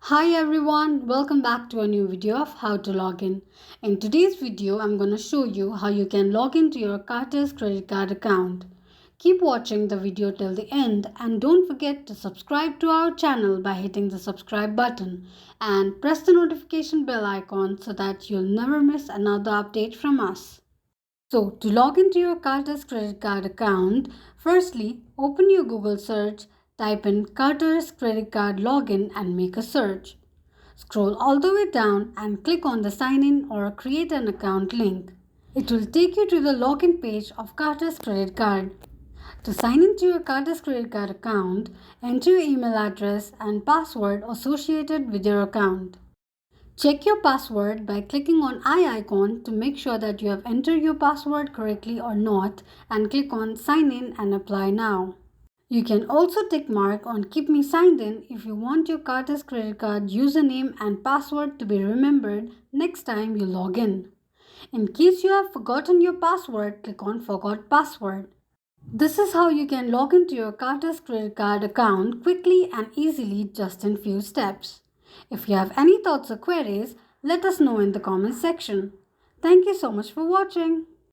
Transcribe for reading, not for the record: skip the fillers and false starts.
Hi everyone, welcome back to a new video of how to log in. In today's video, I'm going to show you how you can log into your Carter's credit card account. Keep watching the video till the end and don't forget to subscribe to our channel by hitting the subscribe button and press the notification bell icon so that you'll never miss another update from us. So to log into your Carter's credit card account, firstly open your Google search, type in Carter's credit card login and make a search. Scroll all the way down and click on the sign in or create an account link. It will take you to the login page of Carter's credit card. To sign into your Carter's credit card account, enter your email address and password associated with your account. Check your password by clicking on I icon to make sure that you have entered your password correctly or not and click on sign in and apply now. You can also tick mark on keep me signed in if you want your Carter's credit card username and password to be remembered next time you log in. In case you have forgotten your password, click on forgot password. This is how you can log into your Carter's credit card account quickly and easily just in few steps. If you have any thoughts or queries, let us know in the comments section. Thank you so much for watching.